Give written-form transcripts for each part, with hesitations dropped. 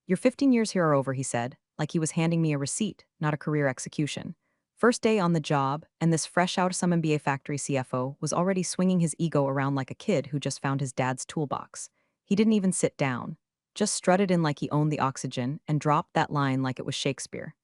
Your 15 years here are over, he said, like he was handing me a receipt, not a career execution. First day on the job, and this fresh out of some MBA factory CFO was already swinging his ego around like a kid who just found his dad's toolbox. He didn't even sit down, just strutted in like he owned the oxygen and dropped that line like it was Shakespeare.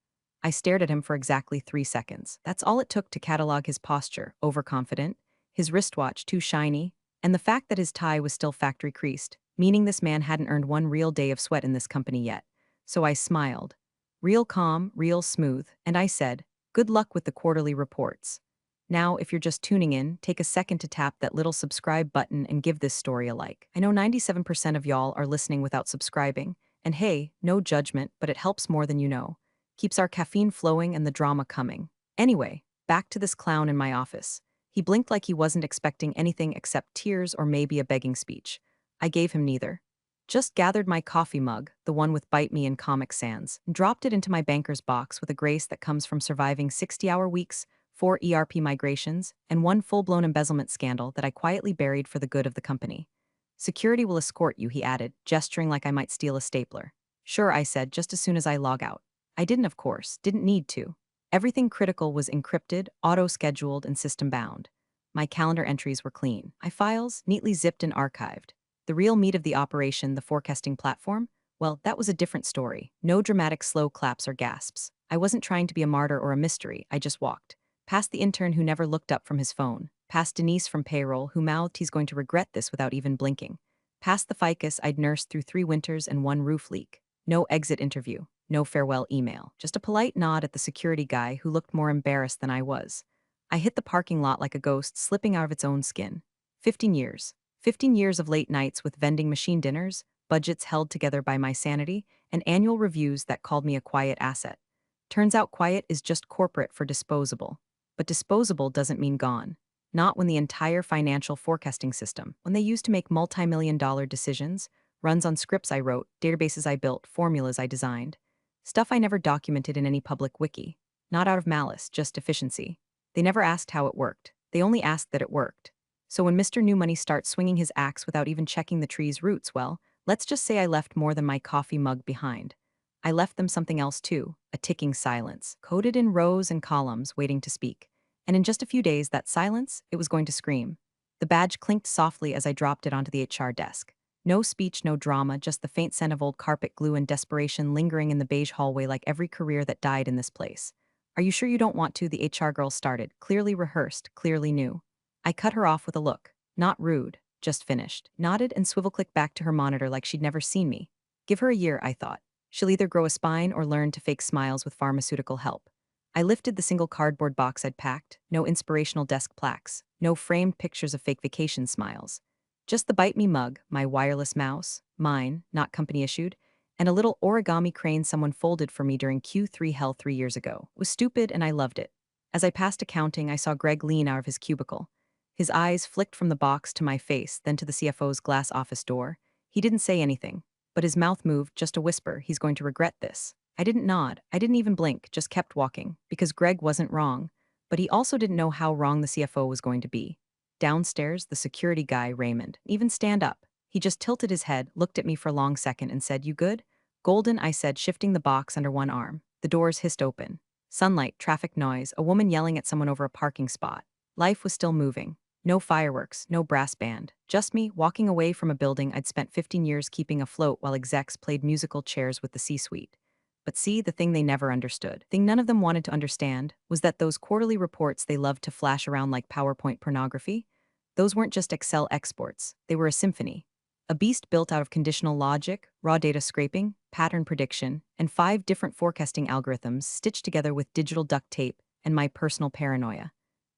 I stared at him for exactly 3 seconds. That's all it took to catalog his posture: overconfident, his wristwatch too shiny, and the fact that his tie was still factory creased, meaning this man hadn't earned one real day of sweat in this company yet. So I smiled. Real calm, real smooth, and I said, "Good luck with the quarterly reports. Now, if you're just tuning in, take a second to tap that little subscribe button and give this story a like. I know 97% of y'all are listening without subscribing, and hey, no judgment, but it helps more than you know. Keeps our caffeine flowing and the drama coming. Anyway, back to this clown in my office. He blinked like he wasn't expecting anything except tears or maybe a begging speech. I gave him neither. Just gathered my coffee mug, the one with Bite Me and Comic Sans, and dropped it into my banker's box with a grace that comes from surviving 60-hour weeks, 4 ERP migrations, and one full-blown embezzlement scandal that I quietly buried for the good of the company. Security will escort you, he added, gesturing like I might steal a stapler. Sure, I said, just as soon as I log out. I didn't, of course, didn't need to. Everything critical was encrypted, auto-scheduled, and system-bound. My calendar entries were clean. My files, neatly zipped and archived. The real meat of the operation, the forecasting platform, well, that was a different story. No dramatic slow claps or gasps. I wasn't trying to be a martyr or a mystery, I just walked. Past the intern who never looked up from his phone. Past Denise from payroll who mouthed he's going to regret this without even blinking. Past the ficus I'd nursed through 3 winters and 1 roof leak. No exit interview. No farewell email. Just a polite nod at the security guy who looked more embarrassed than I was. I hit the parking lot like a ghost slipping out of its own skin. 15 years. 15 years of late nights with vending machine dinners, budgets held together by my sanity, and annual reviews that called me a quiet asset. Turns out quiet is just corporate for disposable. But disposable doesn't mean gone. Not when the entire financial forecasting system, when they used to make multi-million-dollar decisions, runs on scripts I wrote, databases I built, formulas I designed. Stuff I never documented in any public wiki. Not out of malice, just efficiency. They never asked how it worked. They only asked that it worked. So when Mr. New Money starts swinging his axe without even checking the tree's roots, well, let's just say I left more than my coffee mug behind. I left them something else too, a ticking silence, coded in rows and columns, waiting to speak. And in just a few days, that silence, it was going to scream. The badge clinked softly as I dropped it onto the HR desk. No speech, no drama, just the faint scent of old carpet glue and desperation lingering in the beige hallway like every career that died in this place. Are you sure you don't want to? The HR girl started, clearly rehearsed, clearly new. I cut her off with a look. Not rude, just finished. Nodded and swivel-clicked back to her monitor like she'd never seen me. Give her a year, I thought. She'll either grow a spine or learn to fake smiles with pharmaceutical help. I lifted the single cardboard box I'd packed, no inspirational desk plaques, no framed pictures of fake vacation smiles. Just the Bite Me mug, my wireless mouse, mine, not company issued, and a little origami crane someone folded for me during Q3 hell 3 years ago. It was stupid and I loved it. As I passed accounting, I saw Greg lean out of his cubicle. His eyes flicked from the box to my face, then to the CFO's glass office door. He didn't say anything, but his mouth moved, just a whisper, he's going to regret this. I didn't nod, I didn't even blink, just kept walking, because Greg wasn't wrong, but he also didn't know how wrong the CFO was going to be. Downstairs, the security guy, Raymond, even stand up. He just tilted his head, looked at me for a long second and said, "You good?" "Golden," I said, shifting the box under one arm. The doors hissed open. Sunlight, traffic noise, a woman yelling at someone over a parking spot. Life was still moving. No fireworks, no brass band. Just me, walking away from a building I'd spent 15 years keeping afloat while execs played musical chairs with the C-suite. But see, the thing they never understood, thing none of them wanted to understand, was that those quarterly reports they loved to flash around like PowerPoint pornography, those weren't just Excel exports, they were a symphony. A beast built out of conditional logic, raw data scraping, pattern prediction, and 5 different forecasting algorithms stitched together with digital duct tape and my personal paranoia.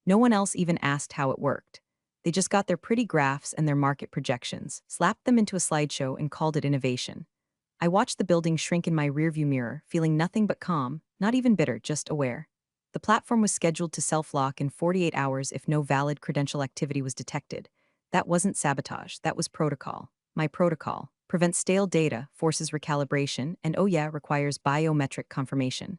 No one else even asked how it worked. They just got their pretty graphs and their market projections, slapped them into a slideshow, and called it innovation. I watched the building shrink in my rearview mirror, feeling nothing but calm, not even bitter, just aware. The platform was scheduled to self-lock in 48 hours if no valid credential activity was detected. That wasn't sabotage, that was protocol. My protocol prevents stale data, forces recalibration, and oh yeah, requires biometric confirmation.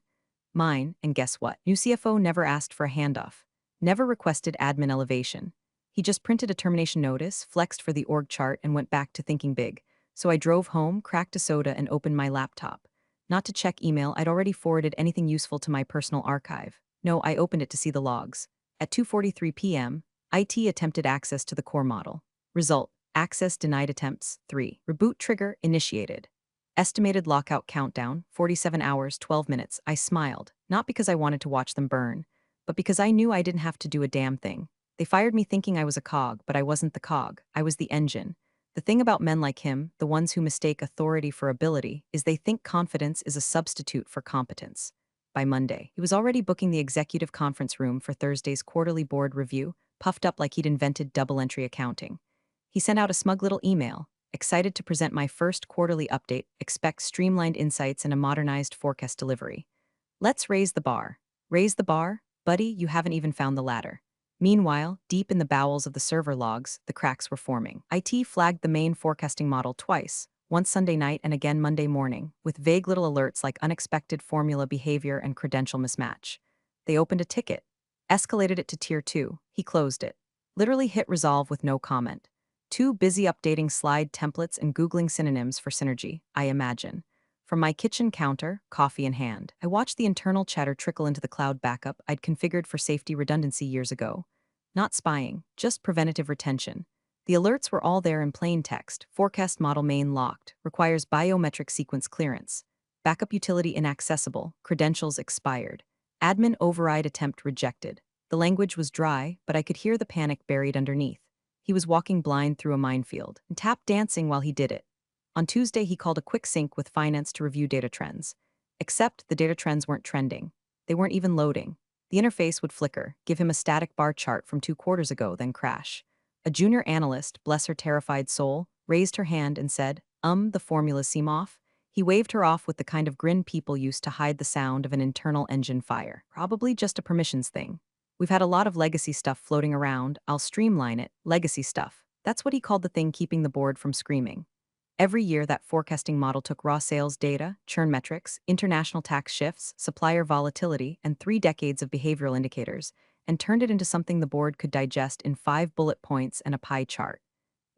Mine, and guess what? New CFO never asked for a handoff. Never requested admin elevation. He just printed a termination notice, flexed for the org chart, and went back to thinking big. So I drove home, cracked a soda, and opened my laptop. Not to check email, I'd already forwarded anything useful to my personal archive. No, I opened it to see the logs. At 2:43 p.m., IT attempted access to the core model. Result: access denied attempts 3. Reboot trigger initiated. Estimated lockout countdown 47 hours 12 minutes. I smiled, not because I wanted to watch them burn, but because I knew I didn't have to do a damn thing. They fired me thinking I was a cog, but I wasn't the cog. I was the engine. The thing about men like him, the ones who mistake authority for ability, is they think confidence is a substitute for competence. By Monday, he was already booking the executive conference room for Thursday's quarterly board review, puffed up like he'd invented double-entry accounting. He sent out a smug little email, excited to present my first quarterly update, expect streamlined insights and a modernized forecast delivery. Let's raise the bar. Raise the bar? Buddy, you haven't even found the ladder. Meanwhile, deep in the bowels of the server logs, the cracks were forming. IT flagged the main forecasting model twice, once Sunday night and again Monday morning, with vague little alerts like unexpected formula behavior and credential mismatch. They opened a ticket, escalated it to Tier 2, he closed it. Literally hit resolve with no comment. Too busy updating slide templates and Googling synonyms for synergy, I imagine. From my kitchen counter, coffee in hand, I watched the internal chatter trickle into the cloud backup I'd configured for safety redundancy years ago. Not spying, just preventative retention. The alerts were all there in plain text. Forecast model main locked, requires biometric sequence clearance. Backup utility inaccessible, credentials expired. Admin override attempt rejected. The language was dry, but I could hear the panic buried underneath. He was walking blind through a minefield, and tap dancing while he did it. On Tuesday, he called a quick sync with finance to review data trends. Except the data trends weren't trending. They weren't even loading. The interface would flicker, give him a static bar chart from 2 quarters ago, then crash. A junior analyst, bless her terrified soul, raised her hand and said, the formulas seem off. He waved her off with the kind of grin people use to hide the sound of an internal engine fire. Probably just a permissions thing. We've had a lot of legacy stuff floating around. I'll streamline it. Legacy stuff. That's what he called the thing keeping the board from screaming. Every year, that forecasting model took raw sales data, churn metrics, international tax shifts, supplier volatility, and 3 decades of behavioral indicators, and turned it into something the board could digest in 5 bullet points and a pie chart.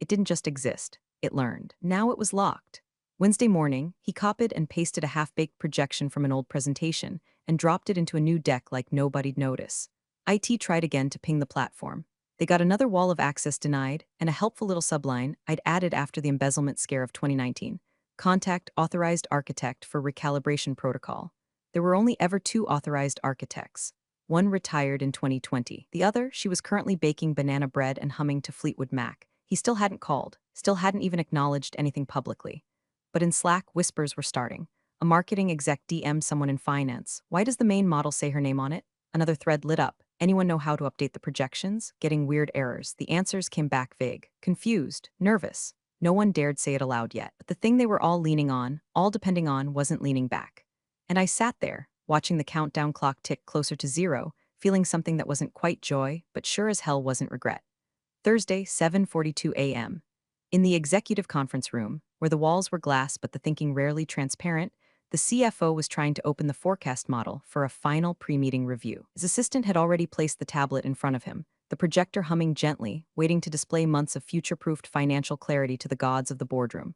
It didn't just exist. It learned. Now it was locked. Wednesday morning, he copied and pasted a half-baked projection from an old presentation and dropped it into a new deck like nobody'd notice. IT tried again to ping the platform. They got another wall of access denied, and a helpful little subline I'd added after the embezzlement scare of 2019. Contact authorized architect for recalibration protocol. There were only ever 2 authorized architects. One retired in 2020. The other, she was currently baking banana bread and humming to Fleetwood Mac. He still hadn't called, still hadn't even acknowledged anything publicly. But in Slack, whispers were starting. A marketing exec DM'd someone in finance. Why does the main model say her name on it? Another thread lit up. Anyone know how to update the projections? Getting weird errors. The answers came back vague, confused, nervous. No one dared say it aloud yet. But the thing they were all leaning on, all depending on, wasn't leaning back. And I sat there, watching the countdown clock tick closer to 0, feeling something that wasn't quite joy, but sure as hell wasn't regret. Thursday, 7:42 a.m. In the executive conference room, where the walls were glass but the thinking rarely transparent, the CFO was trying to open the forecast model for a final pre-meeting review. His assistant had already placed the tablet in front of him, the projector humming gently, waiting to display months of future-proofed financial clarity to the gods of the boardroom.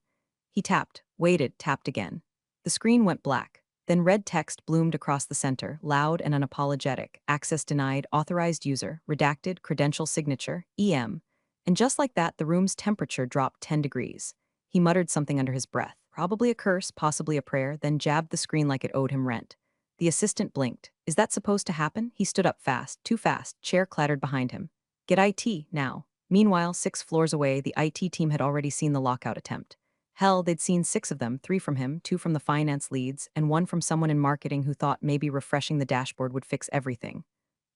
He tapped, waited, tapped again. The screen went black. Then red text bloomed across the center, loud and unapologetic. Access denied, authorized user, redacted, credential signature, EM. And just like that, the room's temperature dropped 10 degrees. He muttered something under his breath, probably a curse, possibly a prayer, then jabbed the screen like it owed him rent. The assistant blinked. Is that supposed to happen? He stood up fast, too fast, chair clattered behind him. Get IT, now. Meanwhile, 6 floors away, the IT team had already seen the lockout attempt. Hell, they'd seen 6 of them, 3 from him, 2 from the finance leads, and 1 from someone in marketing who thought maybe refreshing the dashboard would fix everything.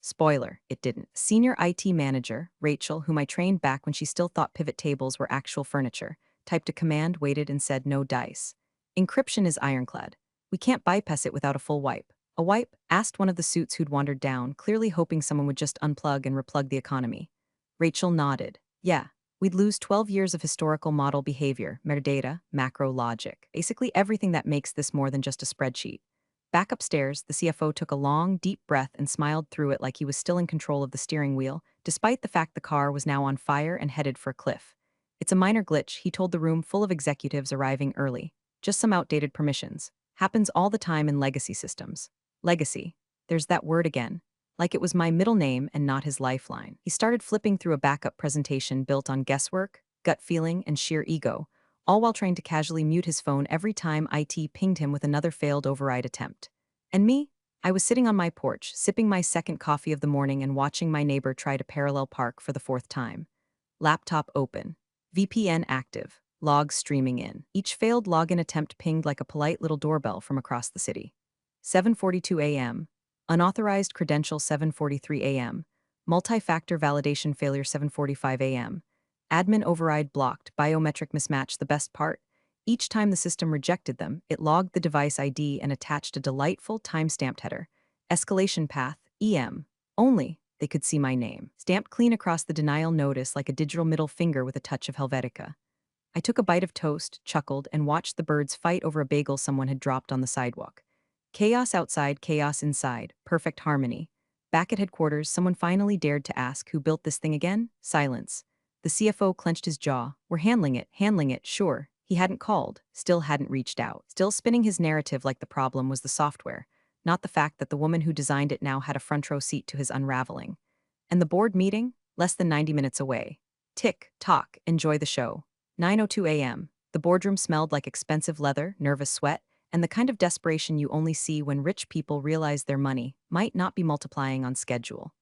Spoiler, it didn't. Senior IT manager, Rachel, whom I trained back when she still thought pivot tables were actual furniture, typed a command, waited, and said no dice. Encryption is ironclad. We can't bypass it without a full wipe. A wipe? Asked one of the suits who'd wandered down, clearly hoping someone would just unplug and replug the economy. Rachel nodded. Yeah. We'd lose 12 years of historical model behavior, metadata, macro logic, basically everything that makes this more than just a spreadsheet. Back upstairs, the CFO took a long, deep breath and smiled through it like he was still in control of the steering wheel, despite the fact the car was now on fire and headed for a cliff. It's a minor glitch, he told the room full of executives arriving early. Just some outdated permissions. Happens all the time in legacy systems. Legacy. There's that word again. Like it was my middle name and not his lifeline. He started flipping through a backup presentation built on guesswork, gut feeling, and sheer ego, all while trying to casually mute his phone every time IT pinged him with another failed override attempt. And me? I was sitting on my porch, sipping my second coffee of the morning and watching my neighbor try to parallel park for the fourth time. Laptop open. VPN active. Logs streaming in. Each failed login attempt pinged like a polite little doorbell from across the city. 7:42 a.m. Unauthorized credential 7:43 a.m. Multi-factor validation failure 7:45 a.m. Admin override blocked, biometric mismatch. The best part? Each time the system rejected them, it logged the device ID and attached a delightful time-stamped header. Escalation path, EM. Only they could see my name, stamped clean across the denial notice like a digital middle finger with a touch of Helvetica. I took a bite of toast, chuckled, and watched the birds fight over a bagel someone had dropped on the sidewalk. Chaos outside, chaos inside, perfect harmony. Back at headquarters, someone finally dared to ask who built this thing again? Silence. The CFO clenched his jaw. We're handling it, sure. He hadn't called, still hadn't reached out, still spinning his narrative like the problem was the software, not the fact that the woman who designed it now had a front row seat to his unraveling. And the board meeting? Less than 90 minutes away. Tick, tock, enjoy the show. 9:02 a.m. The boardroom smelled like expensive leather, nervous sweat, and the kind of desperation you only see when rich people realize their money might not be multiplying on schedule.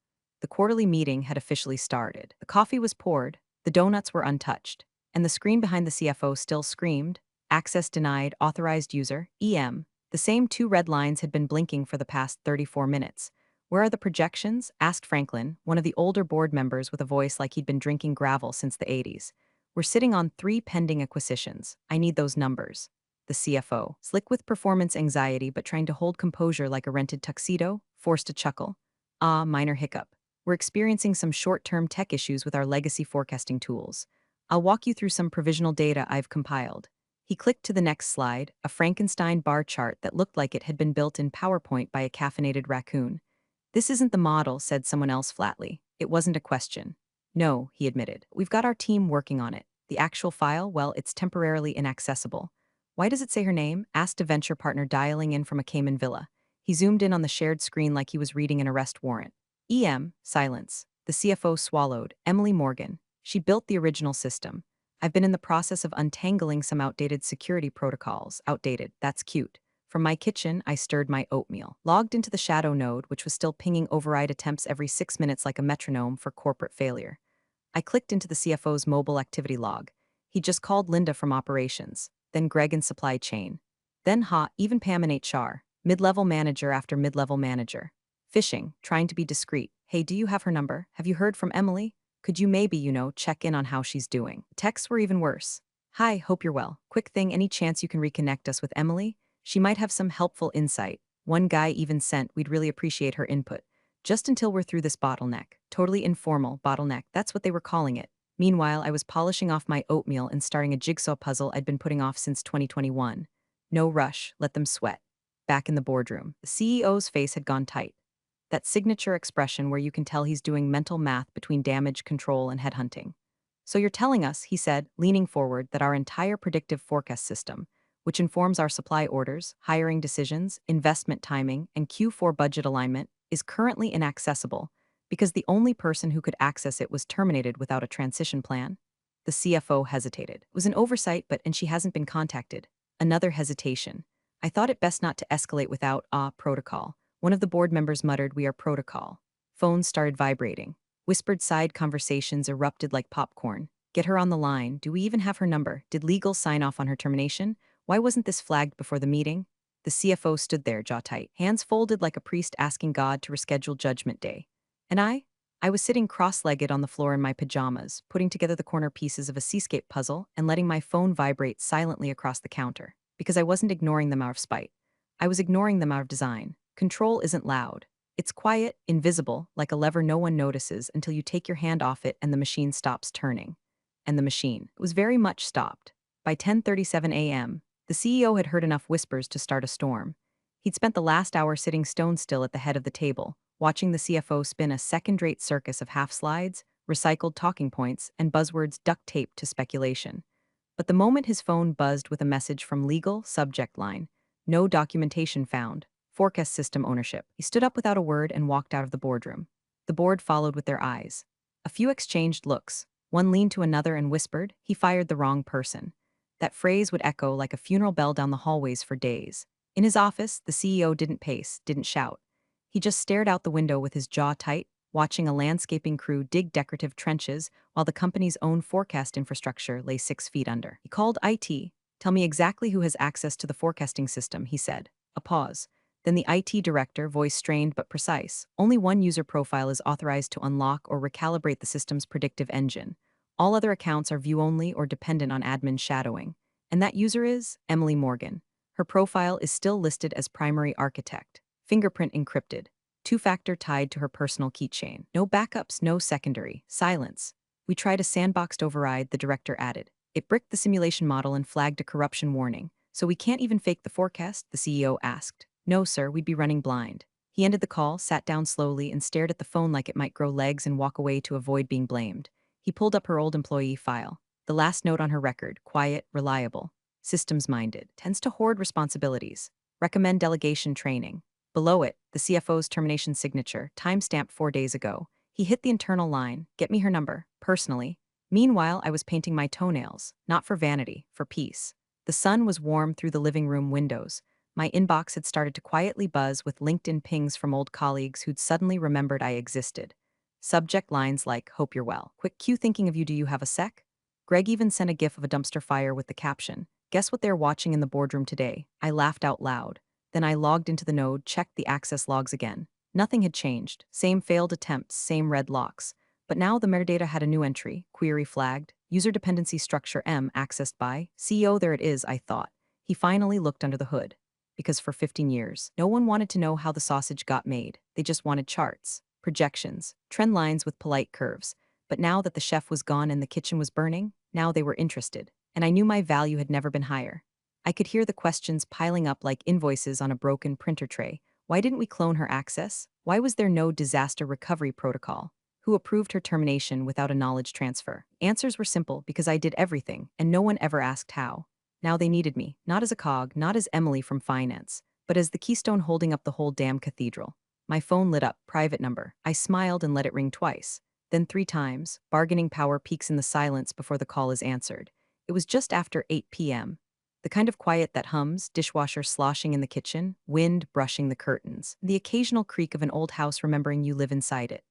The quarterly meeting had officially started. The coffee was poured, the donuts were untouched, and the screen behind the CFO still screamed, access denied, authorized user, EM. The same two red lines had been blinking for the past 34 minutes. Where are the projections? Asked Franklin, one of the older board members with a voice like he'd been drinking gravel since the 80s. We're sitting on 3 pending acquisitions. I need those numbers. The CFO, slick with performance anxiety but trying to hold composure like a rented tuxedo, forced a chuckle. Minor hiccup. We're experiencing some short-term tech issues with our legacy forecasting tools. I'll walk you through some provisional data I've compiled. He clicked to the next slide, a Frankenstein bar chart that looked like it had been built in PowerPoint by a caffeinated raccoon. This isn't the model, said someone else flatly. It wasn't a question. No, he admitted. We've got our team working on it. The actual file, well, it's temporarily inaccessible. Why does it say her name? Asked a venture partner dialing in from a Cayman villa. He zoomed in on the shared screen like he was reading an arrest warrant. EM, silence. The CFO swallowed. Emily Morgan. She built the original system. I've been in the process of untangling some outdated security protocols. Outdated, that's cute. From my kitchen, I stirred my oatmeal. Logged into the shadow node, which was still pinging override attempts every 6 minutes like a metronome for corporate failure. I clicked into the CFO's mobile activity log. He just called Linda from operations, then Greg in supply chain. Then even Pam in HR, mid-level manager after mid-level manager. Fishing, trying to be discreet. Hey, do you have her number? Have you heard from Emily? Could you maybe, check in on how she's doing? Texts were even worse. Hi, hope you're well. Quick thing, any chance you can reconnect us with Emily? She might have some helpful insight. One guy even sent, we'd really appreciate her input. Just until we're through this bottleneck. Totally informal bottleneck, that's what they were calling it. Meanwhile, I was polishing off my oatmeal and starting a jigsaw puzzle I'd been putting off since 2021. No rush, let them sweat. Back in the boardroom, the CEO's face had gone tight. That signature expression where you can tell he's doing mental math between damage control and headhunting. So you're telling us, he said, leaning forward, that our entire predictive forecast system, which informs our supply orders, hiring decisions, investment timing, and Q4 budget alignment, is currently inaccessible because the only person who could access it was terminated without a transition plan? The CFO hesitated. It was an oversight, and she hasn't been contacted. Another hesitation. I thought it best not to escalate without protocol. One of the board members muttered, we are protocol. Phones started vibrating. Whispered side conversations erupted like popcorn. Get her on the line. Do we even have her number? Did legal sign off on her termination? Why wasn't this flagged before the meeting? The CFO stood there, jaw tight, hands folded like a priest asking God to reschedule Judgment Day. And I was sitting cross-legged on the floor in my pajamas, putting together the corner pieces of a seascape puzzle and letting my phone vibrate silently across the counter. Because I wasn't ignoring them out of spite. I was ignoring them out of design. Control isn't loud. It's quiet, invisible, like a lever no one notices until you take your hand off it and the machine stops turning. And the machine was very much stopped. By 10:37 a.m., the CEO had heard enough whispers to start a storm. He'd spent the last hour sitting stone still at the head of the table, watching the CFO spin a second-rate circus of half slides, recycled talking points, and buzzwords duct taped to speculation. But the moment his phone buzzed with a message from legal, subject line, no documentation found, forecast system ownership, he stood up without a word and walked out of the boardroom. The board followed with their eyes. A few exchanged looks. One leaned to another and whispered, "He fired the wrong person." That phrase would echo like a funeral bell down the hallways for days. In his office, the CEO didn't pace, didn't shout. He just stared out the window with his jaw tight, watching a landscaping crew dig decorative trenches while the company's own forecast infrastructure lay 6 feet under. He called IT. "Tell me exactly who has access to the forecasting system," he said. A pause. Then the IT director, voice strained but precise. "Only one user profile is authorized to unlock or recalibrate the system's predictive engine. All other accounts are view-only or dependent on admin shadowing. And that user is Emily Morgan. Her profile is still listed as primary architect. Fingerprint encrypted. Two-factor tied to her personal keychain. No backups, no secondary. Silence. We tried a sandboxed override," the director added. "It bricked the simulation model and flagged a corruption warning. So we can't even fake the forecast?" the CEO asked. "No, sir, we'd be running blind." He ended the call, sat down slowly, and stared at the phone like it might grow legs and walk away to avoid being blamed. He pulled up her old employee file. The last note on her record: quiet, reliable, systems-minded, tends to hoard responsibilities. Recommend delegation training. Below it, the CFO's termination signature, timestamped 4 days ago. He hit the internal line, "Get me her number, personally." Meanwhile, I was painting my toenails, not for vanity, for peace. The sun was warm through the living room windows. My inbox had started to quietly buzz with LinkedIn pings from old colleagues who'd suddenly remembered I existed. Subject lines like, "Hope you're well. Quick cue thinking of you, do you have a sec?" Greg even sent a gif of a dumpster fire with the caption, "Guess what they're watching in the boardroom today?" I laughed out loud. Then I logged into the node, checked the access logs again. Nothing had changed. Same failed attempts, same red locks. But now the metadata had a new entry, query flagged, user dependency structure M accessed by CEO. There it is, I thought. He finally looked under the hood. Because for 15 years, no one wanted to know how the sausage got made. They just wanted charts, projections, trend lines with polite curves. But now that the chef was gone and the kitchen was burning, now they were interested. And I knew my value had never been higher. I could hear the questions piling up like invoices on a broken printer tray. Why didn't we clone her access? Why was there no disaster recovery protocol? Who approved her termination without a knowledge transfer? Answers were simple: because I did everything, and no one ever asked how. Now they needed me, not as a cog, not as Emily from finance, but as the keystone holding up the whole damn cathedral. My phone lit up, private number. I smiled and let it ring twice. Then 3 times. Bargaining power peaks in the silence before the call is answered. It was just after 8 p.m. The kind of quiet that hums, dishwasher sloshing in the kitchen, wind brushing the curtains, the occasional creak of an old house remembering you live inside it.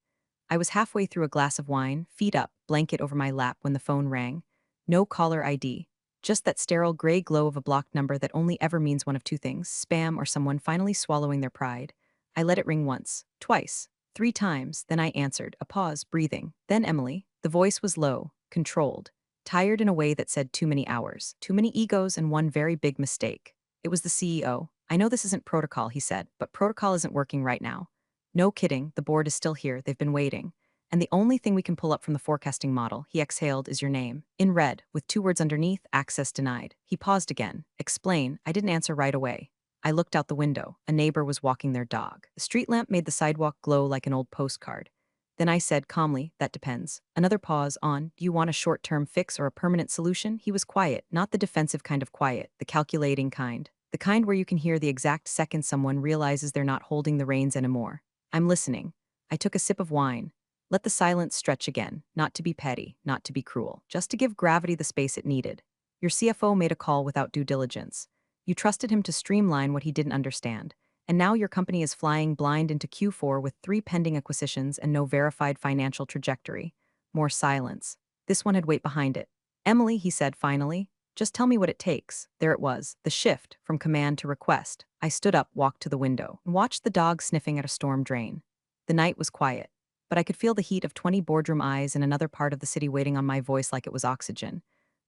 I was halfway through a glass of wine, feet up, blanket over my lap when the phone rang. No caller ID. Just that sterile gray glow of a blocked number that only ever means one of two things: spam or someone finally swallowing their pride. I let it ring once, twice, 3 times, then I answered, a pause, breathing. Then Emily. The voice was low, controlled, tired in a way that said too many hours, too many egos, and one very big mistake. It was the CEO. "I know this isn't protocol," he said, "but protocol isn't working right now." "No kidding, the board is still here, they've been waiting. And the only thing we can pull up from the forecasting model," he exhaled, "is your name. In red, with 2 words underneath, access denied." He paused again. "Explain." I didn't answer right away. I looked out the window. A neighbor was walking their dog. The street lamp made the sidewalk glow like an old postcard. Then I said calmly, "That depends." Another pause. "On, do you want a short-term fix or a permanent solution?" He was quiet, not the defensive kind of quiet, the calculating kind. The kind where you can hear the exact second someone realizes they're not holding the reins anymore. "I'm listening." I took a sip of wine. Let the silence stretch again, not to be petty, not to be cruel, just to give gravity the space it needed. "Your CFO made a call without due diligence. You trusted him to streamline what he didn't understand. And now your company is flying blind into Q4 with 3 pending acquisitions and no verified financial trajectory." More silence. This one had weight behind it. "Emily," he said finally, "just tell me what it takes." There it was, the shift from command to request. I stood up, walked to the window, and watched the dog sniffing at a storm drain. The night was quiet, but I could feel the heat of 20 boardroom eyes in another part of the city waiting on my voice like it was oxygen.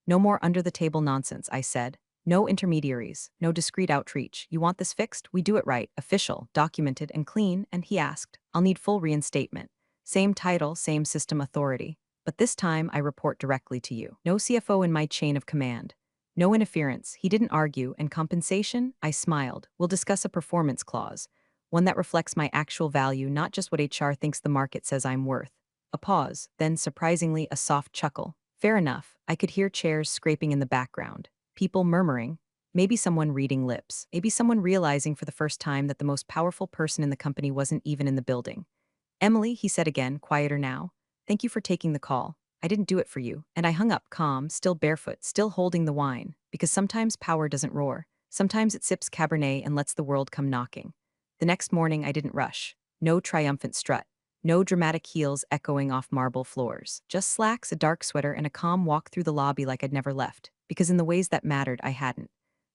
"No more under-the-table nonsense," I said. "No intermediaries, no discreet outreach. You want this fixed? We do it right, official, documented, and clean." And he asked, "I'll need full reinstatement. Same title, same system authority. But this time I report directly to you. No CFO in my chain of command. No interference." He didn't argue. "And compensation?" I smiled. "We'll discuss a performance clause. One that reflects my actual value, not just what HR thinks the market says I'm worth." A pause, then surprisingly a soft chuckle. Fair enough, I could hear chairs scraping in the background. People murmuring. Maybe someone reading lips. Maybe someone realizing for the first time that the most powerful person in the company wasn't even in the building. Emily, he said again, quieter now. Thank you for taking the call. I didn't do it for you. And I hung up, calm, still barefoot, still holding the wine. Because sometimes power doesn't roar. Sometimes it sips Cabernet and lets the world come knocking. The next morning, I didn't rush. No triumphant strut. No dramatic heels echoing off marble floors. Just slacks, a dark sweater, and a calm walk through the lobby like I'd never left. Because in the ways that mattered, I hadn't.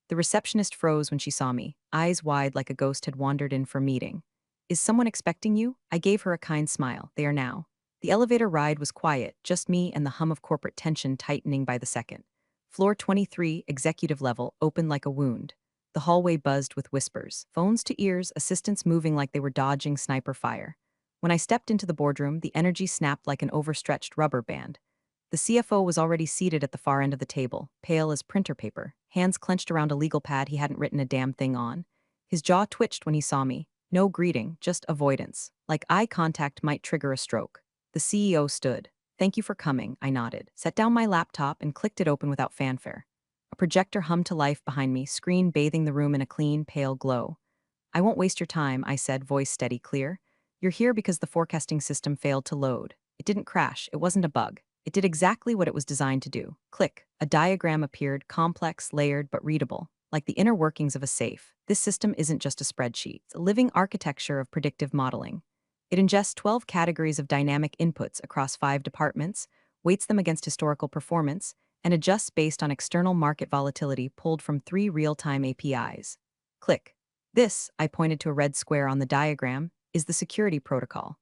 The receptionist froze when she saw me, eyes wide like a ghost had wandered in for a meeting. Is someone expecting you? I gave her a kind smile. They are now. The elevator ride was quiet, just me and the hum of corporate tension tightening by the second. Floor 23, executive level, opened like a wound. The hallway buzzed with whispers, phones to ears, assistants moving like they were dodging sniper fire. When I stepped into the boardroom, the energy snapped like an overstretched rubber band. The CFO was already seated at the far end of the table, pale as printer paper, hands clenched around a legal pad he hadn't written a damn thing on. His jaw twitched when he saw me. No greeting, just avoidance, like eye contact might trigger a stroke. The CEO stood. Thank you for coming, I nodded, set down my laptop and clicked it open without fanfare. A projector hummed to life behind me, screen bathing the room in a clean, pale glow. I won't waste your time, I said, voice steady, clear. You're here because the forecasting system failed to load. It didn't crash, it wasn't a bug. It did exactly what it was designed to do. Click. A diagram appeared, complex, layered, but readable, like the inner workings of a safe. This system isn't just a spreadsheet, it's a living architecture of predictive modeling. It ingests 12 categories of dynamic inputs across 5 departments, weights them against historical performance, and adjusts based on external market volatility pulled from 3 real-time APIs. Click. This, I pointed to a red square on the diagram, is the security protocol.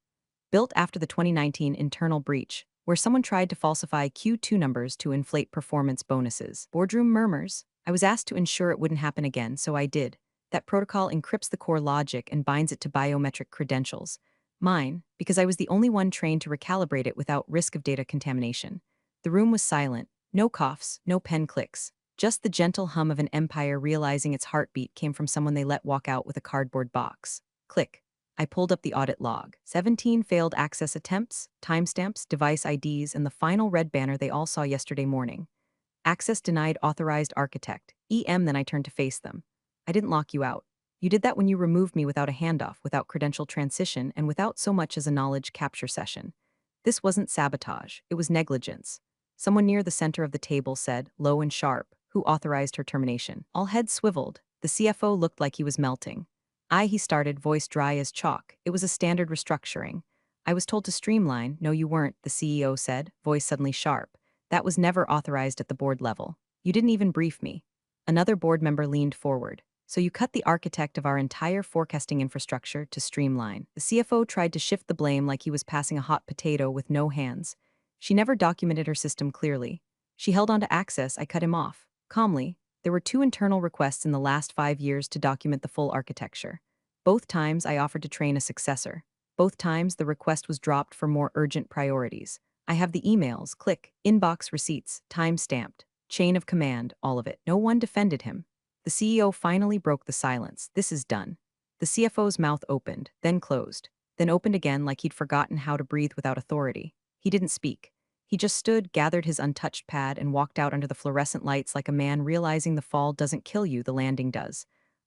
Built after the 2019 internal breach, where someone tried to falsify Q2 numbers to inflate performance bonuses. Boardroom murmurs. I was asked to ensure it wouldn't happen again, so I did. That protocol encrypts the core logic and binds it to biometric credentials. Mine, because I was the only one trained to recalibrate it without risk of data contamination. The room was silent. No coughs, no pen clicks. Just the gentle hum of an empire realizing its heartbeat came from someone they let walk out with a cardboard box. Click. I pulled up the audit log. 17 failed access attempts, timestamps, device IDs, and the final red banner they all saw yesterday morning. Access denied authorized architect. Then I turned to face them. I didn't lock you out. You did that when you removed me without a handoff, without credential transition, and without so much as a knowledge capture session. This wasn't sabotage, it was negligence. Someone near the center of the table said, low and sharp, who authorized her termination. All heads swiveled. The CFO looked like he was melting. He started, voice dry as chalk. It was a standard restructuring. I was told to streamline. No, you weren't, the CEO said, voice suddenly sharp. That was never authorized at the board level. You didn't even brief me. Another board member leaned forward. So you cut the architect of our entire forecasting infrastructure to streamline. The CFO tried to shift the blame like he was passing a hot potato with no hands. She never documented her system clearly. She held on to access. I cut him off. Calmly. There were 2 internal requests in the last 5 years to document the full architecture. Both times I offered to train a successor. Both times the request was dropped for more urgent priorities. I have the emails, click, inbox receipts, time-stamped, chain of command, all of it. No one defended him. The CEO finally broke the silence. This is done. The CFO's mouth opened, then closed, then opened again like he'd forgotten how to breathe without authority. He didn't speak. He just stood, gathered his untouched pad, and walked out under the fluorescent lights like a man realizing the fall doesn't kill you, the landing does.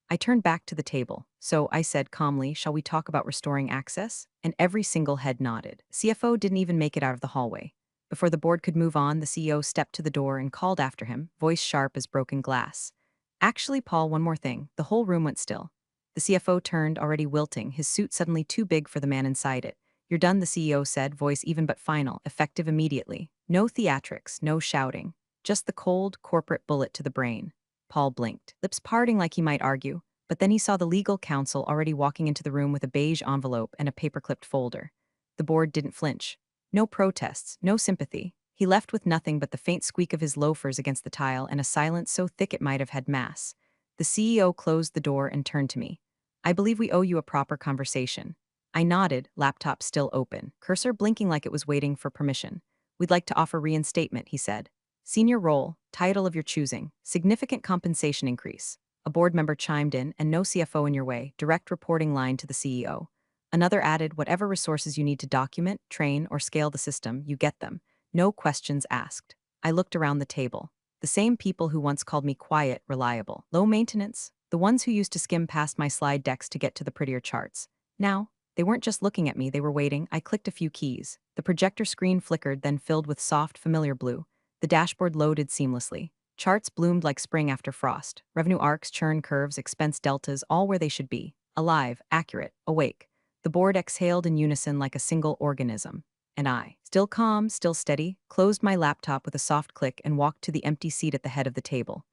I turned back to the table. So I said calmly, shall we talk about restoring access? And every single head nodded. CFO didn't even make it out of the hallway. Before the board could move on, the CEO stepped to the door and called after him, voice sharp as broken glass. Actually, Paul, one more thing. The whole room went still. The CFO turned, already wilting, his suit suddenly too big for the man inside it. You're done, the CEO said, voice even but final, effective immediately. No theatrics, no shouting. Just the cold, corporate bullet to the brain. Paul blinked, lips parting like he might argue, but then he saw the legal counsel already walking into the room with a beige envelope and a paper-clipped folder. The board didn't flinch. No protests, no sympathy. He left with nothing but the faint squeak of his loafers against the tile and a silence so thick it might have had mass. The CEO closed the door and turned to me. I believe we owe you a proper conversation. I nodded, laptop still open, cursor blinking like it was waiting for permission. We'd like to offer reinstatement, he said. Senior role, title of your choosing, significant compensation increase. A board member chimed in, and no CFO in your way, direct reporting line to the CEO. Another added, whatever resources you need to document, train, or scale the system, you get them. No questions asked. I looked around the table. The same people who once called me quiet, reliable, low maintenance, the ones who used to skim past my slide decks to get to the prettier charts. Now, they weren't just looking at me, they were waiting. I clicked a few keys. The projector screen flickered, then filled with soft, familiar blue. The dashboard loaded seamlessly. Charts bloomed like spring after frost. Revenue arcs, churn curves, expense deltas, all where they should be. Alive, accurate, awake. The board exhaled in unison like a single organism. And I, still calm, still steady, closed my laptop with a soft click and walked to the empty seat at the head of the table.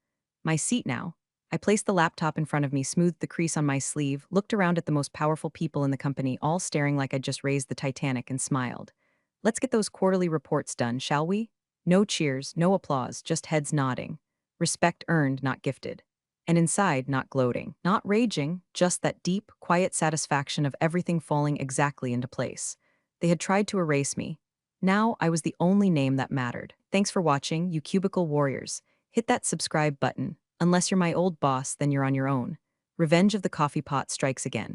My seat now. I placed the laptop in front of me, smoothed the crease on my sleeve, looked around at the most powerful people in the company, all staring like I'd just raised the Titanic, and smiled. Let's get those quarterly reports done, shall we? No cheers, no applause, just heads nodding. Respect earned, not gifted. And inside, not gloating, not raging, just that deep, quiet satisfaction of everything falling exactly into place. They had tried to erase me. Now I was the only name that mattered. Thanks for watching, you cubicle warriors. Hit that subscribe button. Unless you're my old boss, then you're on your own. Revenge of the coffee pot strikes again.